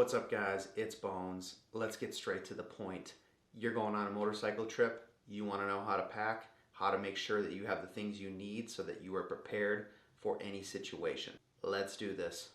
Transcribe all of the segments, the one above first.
What's up guys, it's Bones. Let's get straight to the point. You're going on a motorcycle trip, you want to know how to pack, how to make sure that you have the things you need so that you are prepared for any situation. Let's do this.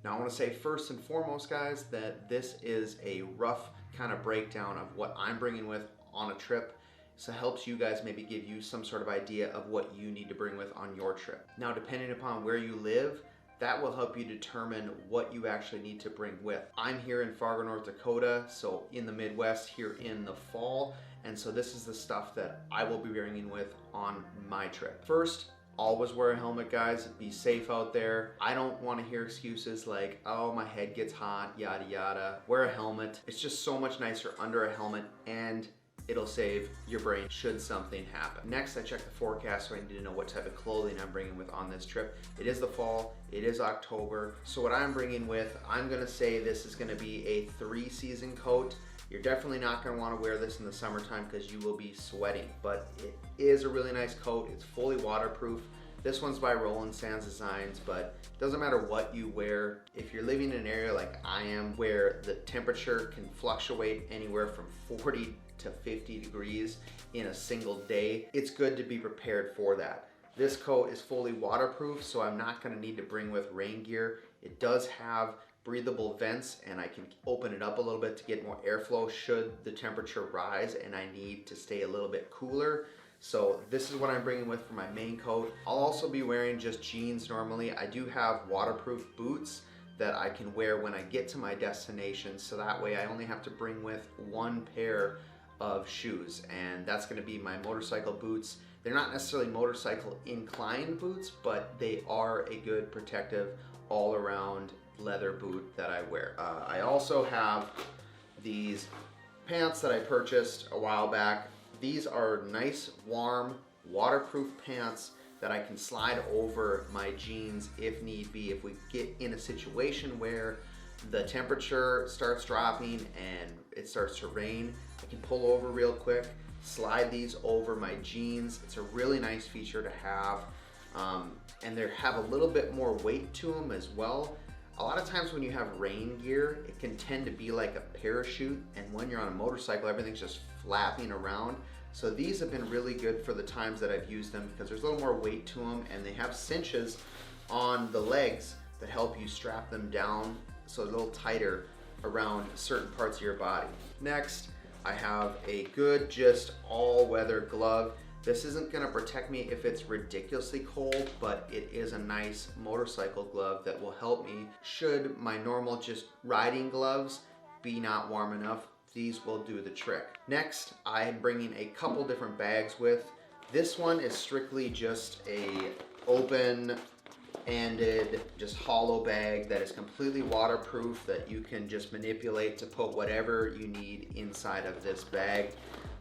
Now I want to say first and foremost guys that this is a rough kind of breakdown of what I'm bringing with on a trip, so it helps you guys maybe give you some sort of idea of what you need to bring with on your trip. Now depending upon where you live, that will help you determine what you actually need to bring with. I'm here in Fargo, North Dakota, so in the Midwest here in the fall, and so this is the stuff that I will be bringing with on my trip. First, always wear a helmet guys, be safe out there. I don't want to hear excuses like, oh my head gets hot, yada yada. Wear a helmet. It's just so much nicer under a helmet and it'll save your brain should something happen. Next, I check the forecast so I need to know what type of clothing I'm bringing with on this trip. It is the fall, it is October. So what I'm bringing with, I'm gonna say this is gonna be a 3-season coat. You're definitely not going to want to wear this in the summertime because you will be sweating, but it is a really nice coat. It's fully waterproof. This one's by Roland Sands Designs, but it doesn't matter what you wear. If you're living in an area like I am where the temperature can fluctuate anywhere from 40 to 50 degrees in a single day, it's good to be prepared for that. This coat is fully waterproof, so I'm not going to need to bring with rain gear. It does have breathable vents and I can open it up a little bit to get more airflow should the temperature rise and I need to stay a little bit cooler. So this is what I'm bringing with for my main coat. I'll also be wearing just jeans normally. I do have waterproof boots that I can wear when I get to my destination, so that way I only have to bring with one pair of shoes, and that's going to be my motorcycle boots. They're not necessarily motorcycle inclined boots, but they are a good protective all around leather boot that I wear. I also have these pants that I purchased a while back. These are nice, warm, waterproof pants that I can slide over my jeans if need be. If we get in a situation where the temperature starts dropping and it starts to rain, I can pull over real quick, slide these over my jeans. It's a really nice feature to have, and they have a little bit more weight to them as well. A lot of times when you have rain gear, it can tend to be like a parachute, and when you're on a motorcycle, everything's just flapping around. So these have been really good for the times that I've used them because there's a little more weight to them, and they have cinches on the legs that help you strap them down so it's a little tighter around certain parts of your body. Next, I have a good, just all-weather glove. This isn't gonna protect me if it's ridiculously cold, but it is a nice motorcycle glove that will help me should my normal just riding gloves be not warm enough. These will do the trick. Next, I am bringing a couple different bags with. This one is strictly just a open-ended, just hollow bag that is completely waterproof that you can just manipulate to put whatever you need inside of this bag.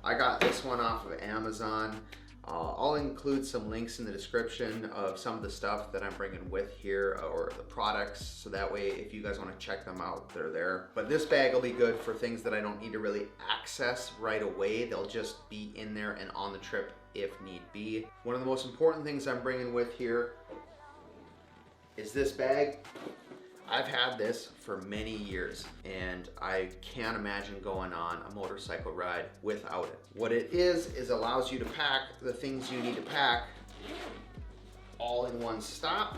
I got this one off of Amazon. I'll include some links in the description of some of the stuff that I'm bringing with here or the products, so that way if you guys want to check them out, they're there. But this bag will be good for things that I don't need to really access right away. They'll just be in there and on the trip if need be. One of the most important things I'm bringing with here is this bag. I've had this for many years and I can't imagine going on a motorcycle ride without it. What it is allows you to pack the things you need to pack all in one stop.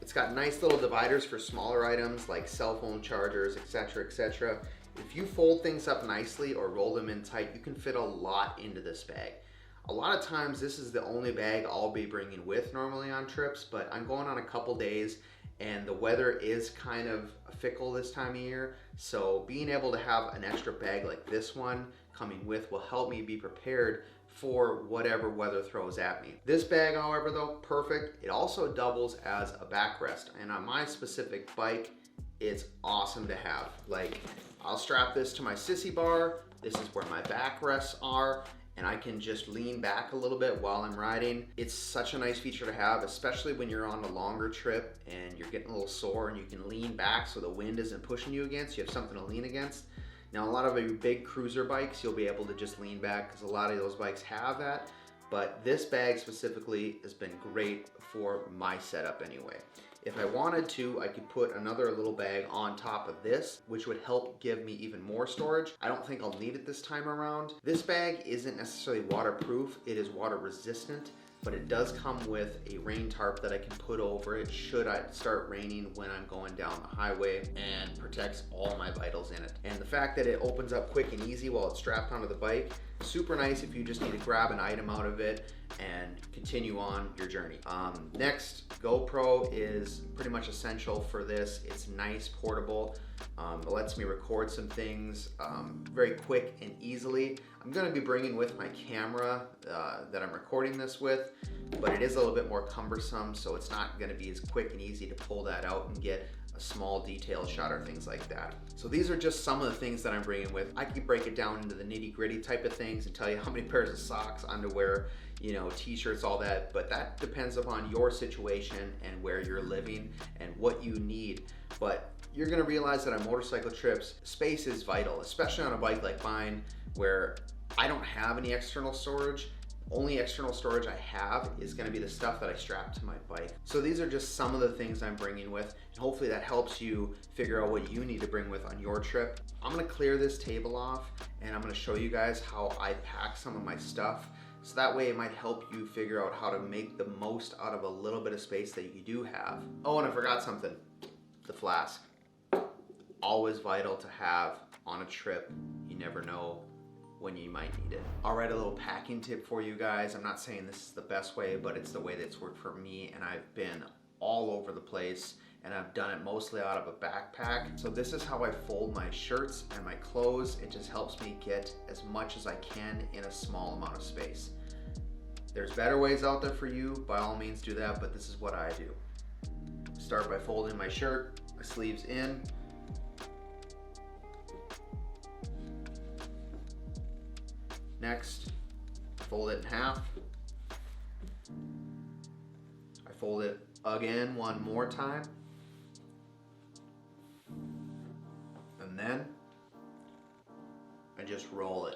It's got nice little dividers for smaller items like cell phone chargers, etc., etc. If you fold things up nicely or roll them in tight, you can fit a lot into this bag. A lot of times this is the only bag I'll be bringing with normally on trips, but I'm going on a couple days and the weather is kind of fickle this time of year, so being able to have an extra bag like this one coming with will help me be prepared for whatever weather throws at me. This bag, however, though, perfect. It also doubles as a backrest, and on my specific bike, it's awesome to have. Like, I'll strap this to my Sissy Bar. This is where my backrests are, and I can just lean back a little bit while I'm riding. It's such a nice feature to have, especially when you're on a longer trip and you're getting a little sore, and you can lean back so the wind isn't pushing you against. You have something to lean against. Now, a lot of your big cruiser bikes, you'll be able to just lean back because a lot of those bikes have that. But this bag specifically has been great for my setup anyway. If I wanted to, I could put another little bag on top of this, which would help give me even more storage. I don't think I'll need it this time around. This bag isn't necessarily waterproof, it is water resistant, but it does come with a rain tarp that I can put over it should it start raining when I'm going down the highway, and protects all my vitals in it. And the fact that it opens up quick and easy while it's strapped onto the bike, super nice if you just need to grab an item out of it and continue on your journey. Next, GoPro is pretty much essential for this. It's nice, portable. It lets me record some things very quick and easily. I'm gonna be bringing with my camera that I'm recording this with, but it is a little bit more cumbersome, so it's not gonna be as quick and easy to pull that out and get a small detailed shot or things like that. So these are just some of the things that I'm bringing with. I could break it down into the nitty-gritty type of things and tell you how many pairs of socks, underwear, you know, t-shirts, all that, but that depends upon your situation and where you're living and what you need. But you're gonna realize that on motorcycle trips, space is vital, especially on a bike like mine where I don't have any external storage. Only external storage I have is gonna be the stuff that I strap to my bike. So these are just some of the things I'm bringing with, and hopefully that helps you figure out what you need to bring with on your trip. I'm gonna clear this table off, and I'm gonna show you guys how I pack some of my stuff. So that way it might help you figure out how to make the most out of a little bit of space that you do have. Oh, and I forgot something, the flask. Always vital to have on a trip. You never know when you might need it. All right, a little packing tip for you guys. I'm not saying this is the best way, but it's the way that's worked for me, and I've been all over the place, and I've done it mostly out of a backpack. So this is how I fold my shirts and my clothes. It just helps me get as much as I can in a small amount of space. There's better ways out there for you, by all means do that, but this is what I do. Start by folding my shirt, my sleeves in, next, fold it in half. I fold it again one more time. And then I just roll it.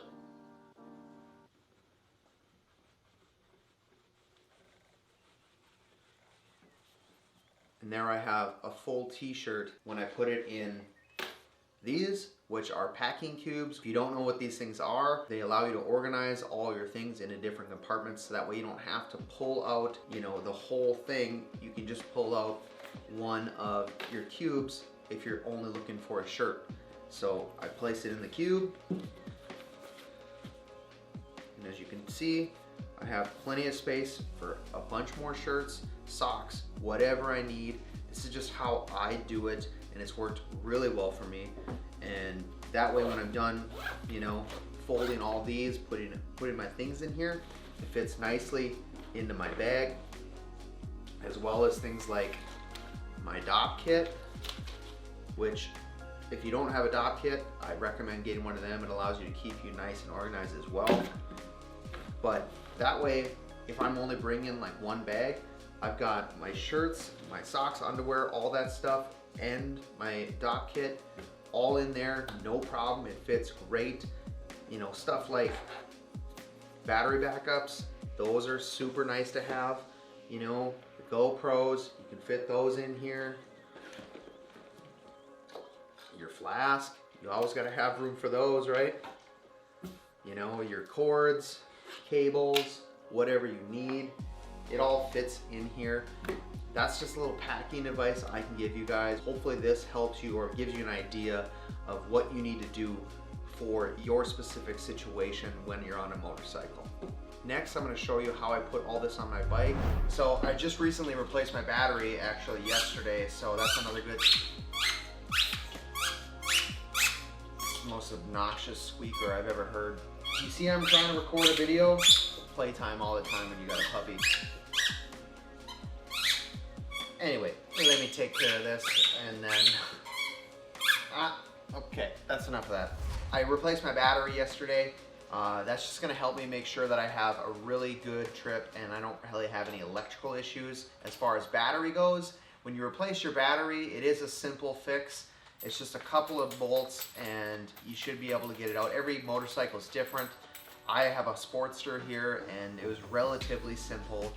And there I have a full t-shirt when I put it in these, which are packing cubes. If you don't know what these things are, they allow you to organize all your things into different compartments, so that way you don't have to pull out, you know, the whole thing. You can just pull out one of your cubes if you're only looking for a shirt. So I place it in the cube, and as you can see, I have plenty of space for a bunch more shirts, socks, whatever I need. This is just how I do it, and it's worked really well for me. And that way when I'm done, you know, folding all these, putting my things in here, it fits nicely into my bag, as well as things like my DOP kit, which if you don't have a DOP kit, I recommend getting one of them. It allows you to keep you nice and organized as well. But that way, if I'm only bringing like one bag, I've got my shirts, my socks, underwear, all that stuff, and my DOP kit all in there, no problem. It fits great. You know, stuff like battery backups, those are super nice to have. You know, the GoPros, you can fit those in here. Your flask, you always got to have room for those, right? You know, your cords, cables, whatever you need, it all fits in here. That's just a little packing advice I can give you guys. Hopefully this helps you or gives you an idea of what you need to do for your specific situation when you're on a motorcycle. Next, I'm going to show you how I put all this on my bike. So I just recently replaced my battery, actually yesterday, so that's another good, most obnoxious squeaker I've ever heard. You see I'm trying to record a video? Playtime all the time when you got a puppy. Anyway, let me take care of this and then, okay, that's enough of that. I replaced my battery yesterday. That's just going to help me make sure that I have a really good trip and I don't really have any electrical issues. As far as battery goes, when you replace your battery, it is a simple fix. It's just a couple of bolts and you should be able to get it out. Every motorcycle is different. I have a Sportster here and it was relatively simple.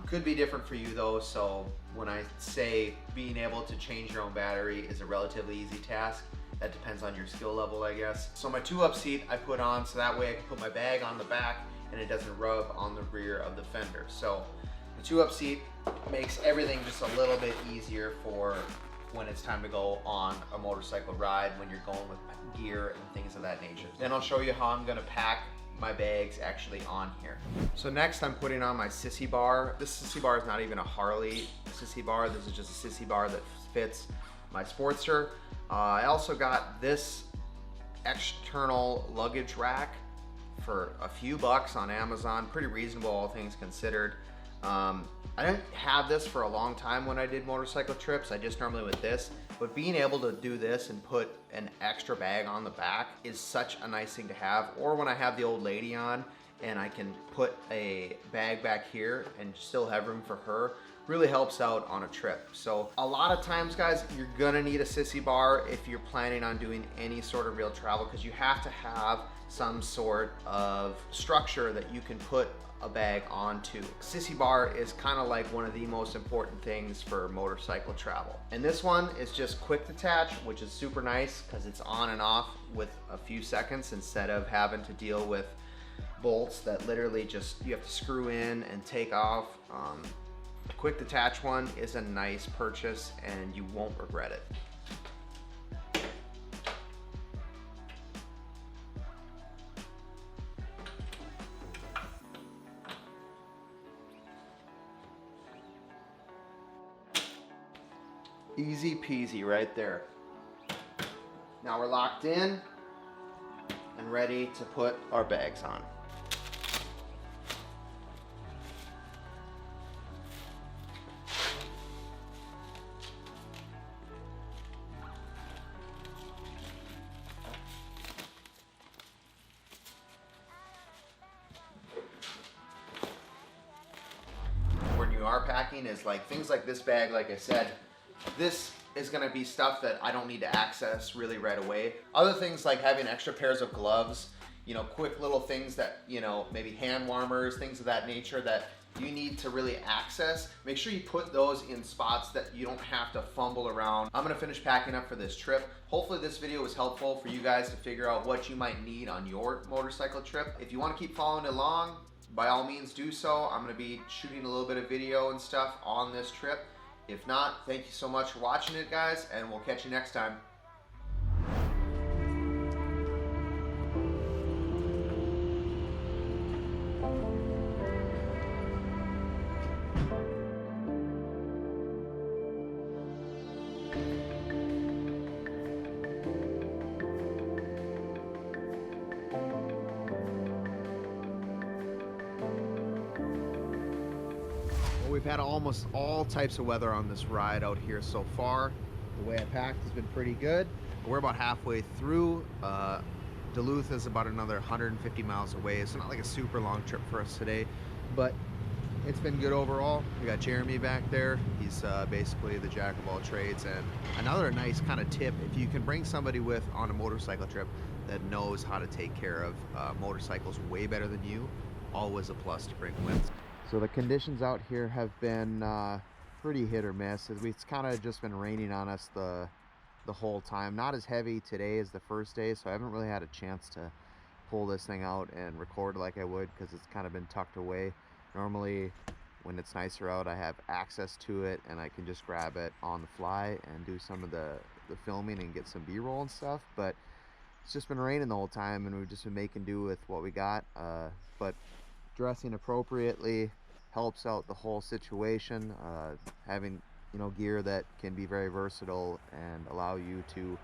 Could be different for you though, so when I say being able to change your own battery is a relatively easy task, that depends on your skill level, I guess. So my 2-up seat I put on so that way I can put my bag on the back and it doesn't rub on the rear of the fender. So the 2-up seat makes everything just a little bit easier for when it's time to go on a motorcycle ride, when you're going with gear and things of that nature. Then I'll show you how I'm gonna pack my bags actually on here. So next I'm putting on my Sissy Bar. This Sissy Bar is not even a Harley Sissy Bar. This is just a Sissy Bar that fits my Sportster. I also got this external luggage rack for a few bucks on Amazon. Pretty reasonable, all things considered. I didn't have this for a long time when I did motorcycle trips. I just normally with this, but being able to do this and put an extra bag on the back is such a nice thing to have. Or when I have the old lady on and I can put a bag back here and still have room for her, really helps out on a trip. So a lot of times, guys, you're gonna need a Sissy Bar if you're planning on doing any sort of real travel, because you have to have some sort of structure that you can put a bag onto. Sissy Bar is kind of like one of the most important things for motorcycle travel. And this one is just quick detach, which is super nice because it's on and off with a few seconds instead of having to deal with bolts that literally just you have to screw in and take off. The quick detach one is a nice purchase and you won't regret it. Easy peasy right there. Now we're locked in and ready to put our bags on. When you are packing is like things like this bag, like I said, this is gonna be stuff that I don't need to access really right away. Other things like having extra pairs of gloves, you know, quick little things that, you know, maybe hand warmers, things of that nature that you need to really access. Make sure you put those in spots that you don't have to fumble around. I'm gonna finish packing up for this trip. Hopefully this video was helpful for you guys to figure out what you might need on your motorcycle trip. If you wanna keep following along, by all means do so. I'm gonna be shooting a little bit of video and stuff on this trip. If not, thank you so much for watching it, guys, and we'll catch you next time. We've had almost all types of weather on this ride out here so far. The way I packed has been pretty good. We're about halfway through. Duluth is about another 150 miles away. It's not like a super long trip for us today, but it's been good overall. We got Jeremy back there. He's basically the jack of all trades. And another nice kind of tip, if you can bring somebody with on a motorcycle trip that knows how to take care of motorcycles way better than you, always a plus to bring with. So the conditions out here have been pretty hit or miss. It's kind of just been raining on us the whole time. Not as heavy today as the first day, so I haven't really had a chance to pull this thing out and record like I would because it's kind of been tucked away. Normally when it's nicer out I have access to it and I can just grab it on the fly and do some of the filming and get some B-roll and stuff, but it's just been raining the whole time and we've just been making do with what we got. But dressing appropriately helps out the whole situation. Having, you know, gear that can be very versatile and allow you to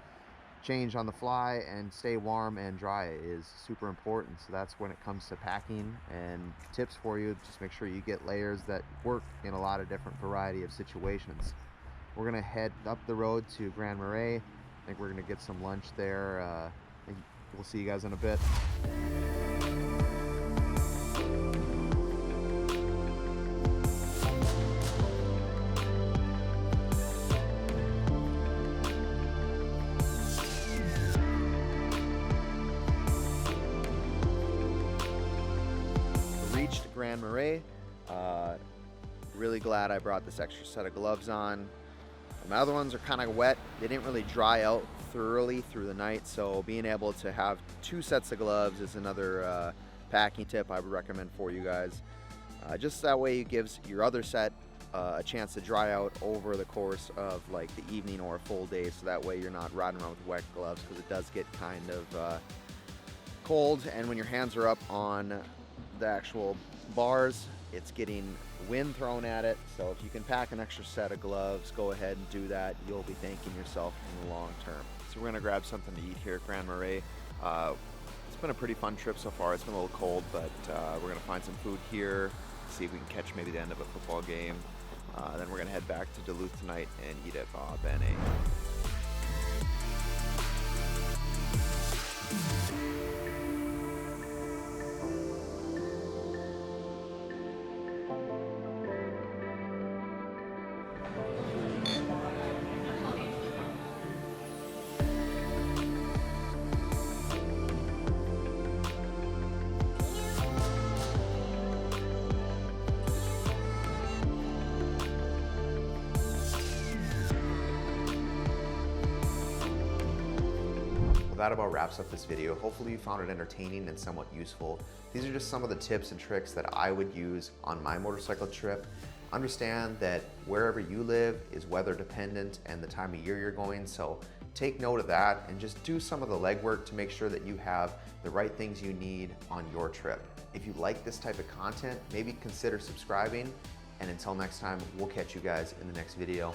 change on the fly and stay warm and dry is super important. So that's when it comes to packing, and tips for you, just make sure you get layers that work in a lot of different variety of situations. We're gonna head up the road to Grand Marais. I think we're gonna get some lunch there. We'll see you guys in a bit. Grand Marais. Really glad I brought this extra set of gloves on. My other ones are kind of wet. They didn't really dry out thoroughly through the night, so being able to have 2 sets of gloves is another packing tip I would recommend for you guys. Just that way it gives your other set a chance to dry out over the course of like the evening or a full day, so that way you're not riding around with wet gloves, because it does get kind of cold, and when your hands are up on the actual bars, it's getting wind thrown at it. So if you can pack an extra set of gloves, go ahead and do that. You'll be thanking yourself in the long term. So we're gonna grab something to eat here at Grand Marais. It's been a pretty fun trip so far. It's been a little cold, but we're gonna find some food here, see if we can catch maybe the end of a football game. Then we're gonna head back to Duluth tonight and eat at Bob and A. That about wraps up this video. Hopefully you found it entertaining and somewhat useful. These are just some of the tips and tricks that I would use on my motorcycle trip. Understand that wherever you live is weather dependent and the time of year you're going, so take note of that and just do some of the legwork to make sure that you have the right things you need on your trip. If you like this type of content, maybe consider subscribing, and until next time, we'll catch you guys in the next video.